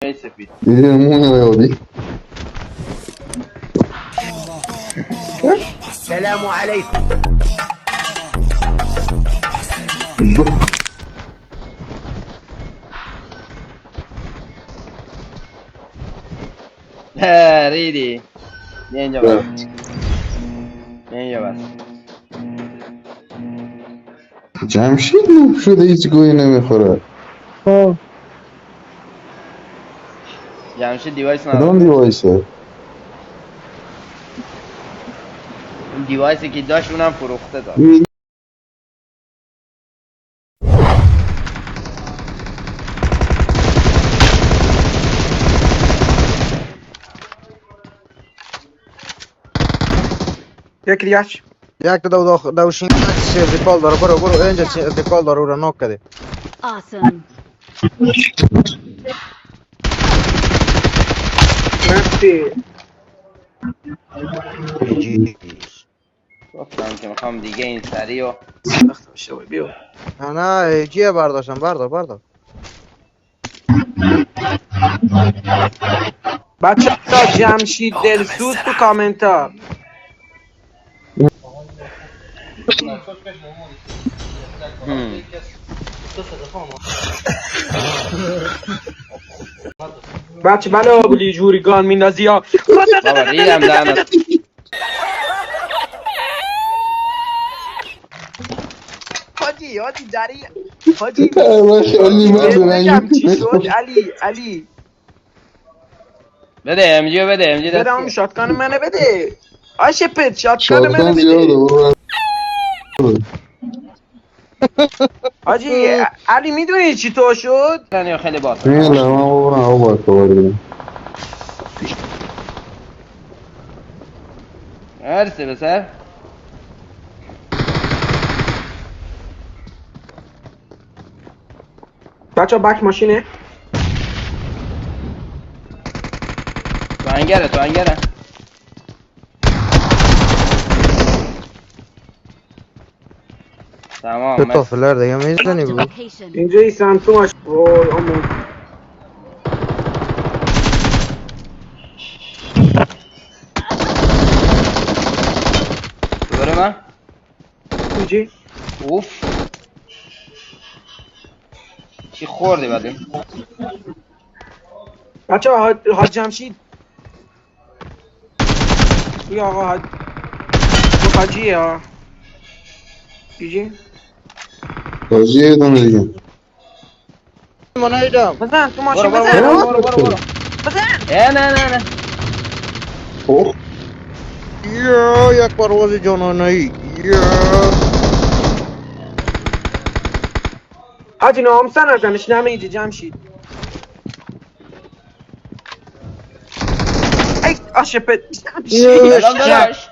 سفید دیدی یادی سلام علیکم ریدی بیا اینجا بس بیا اینجا بس جمشید نوب شده هیچ گویی نمیخوره جمشید دیوایس کدام نداره دیوایسه اون دیوایسی که داشت اونم فروخته داد یک دیگهش یک دوشین دفال داره برو اینجا دفال داره او را نوک کده Awesome. مرسی گفتم که میخوام دیگه این سری و بیا نه جیه برداشتم بردار بچه ها جمشید دلسوز تو کامنت ها بچه بله بولی جوری گان میندازی ها بابا ریدم دهنت حاجی جری حاجی خیلی بگم چی شد علی بده امجیو بده امجی بده همون دستی شاتگان منه بده آشه پت شاتگان منه شاتگان زیاده بده برو حاجی علی میدونی چی تو شد یا خیلی باته میله من ببرم او باید ببریم مرسی بسر بچه ها بک ماشینه تو انگره تمام تو مرسی فلر دیگه میزنی Marked a بود location. اینجا ای سمسومش وای امون دوباره من اینجی اوف چی خوردی بدیم بچه ها حاج جمشید توی آقا تو حاجیه ها بیجی بازی یه دونه دیگه من ایدم بزن تو ماشین برو بزن نه نه اوه یا یک پرواز جانانه‌ای یا حاجی ناموسن نکنش نمه اینجا جمشید ای آشپت سلام داداش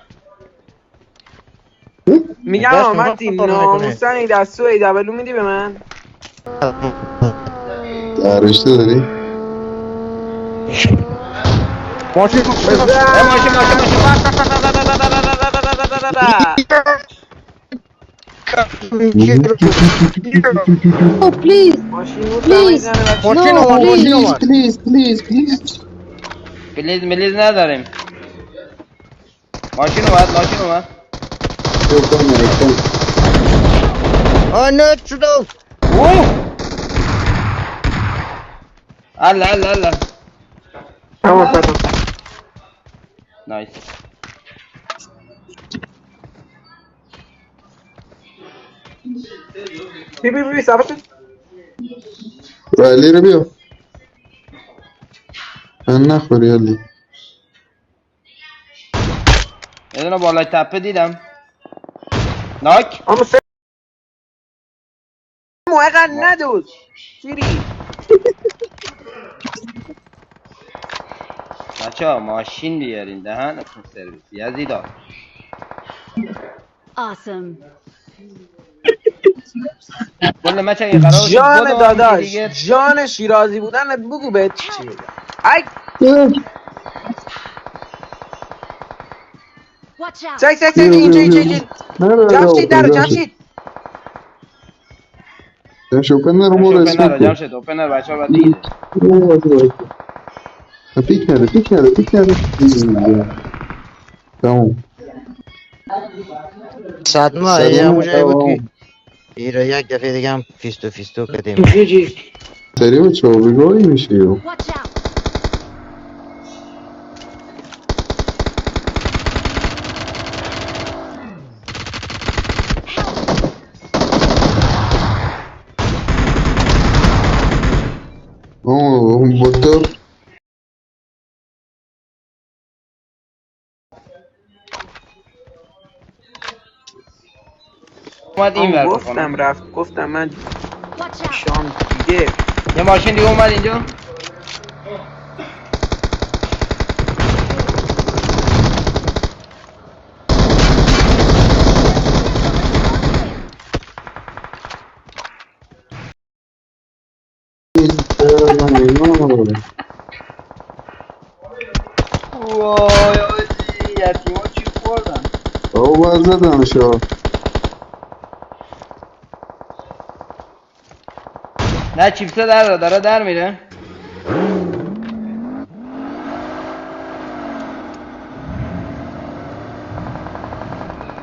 میگم آمدی ناموسن این دستو ای دبلو میدی به من درشته داری؟ ماشین Oh, please. ماشین بود Please. ماشین No, please. پلیز پلیز نداریم ماشین اومد نت شدم اوه الله تمام کردم نایس بی ثبت علی رو بیا من نخوری علی یه دونه بالای تپه دیدم ناک اما سه موقع ندوز سیری بچه ها ماشین بیارین دهنتون سرویس یزیدا Awesome. کل مچه اگه قرار باشه جان بدوم که داداش دیگه جان شیرازی بودنت بگو بهت چی بگم ای Watch out. سک اینجا جمشید در جمشید جمشید اوپن نرو جمشید برو اوپن اسمک نرو کن جمشید اوپن نرو بچه ها باید بگیره پیک نده. تمام. صدمه یه همون جایی بود که ایره یک دفعه دیگه هم فیستو کردیم. سریع با چابگاهی میشه یو. Watch out! اون بطور اومد این ور گفتم بکنم. رفت گفتم من Watch out! شام دیگه یه ماشین دیگه اومد اینجا. وای آجی یتیما چی خوردن. او باز زدم شو. نه چیپسه داره در میره.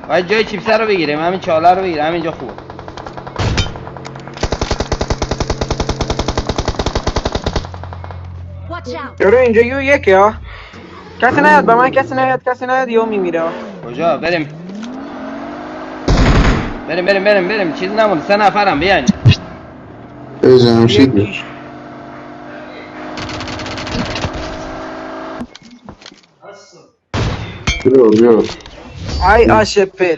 باید جای چیپسه رو بگیریم، همین چاله رو بگیریم، همینجا خوب. Watch out! چرا اینجا یکی ها کسی نیاد به من، کسی نیاد یو میمیره. کجا بریم چیز نمونه، 3 نفرم بیاین. ای جمشید یکیش بیا ای آشپل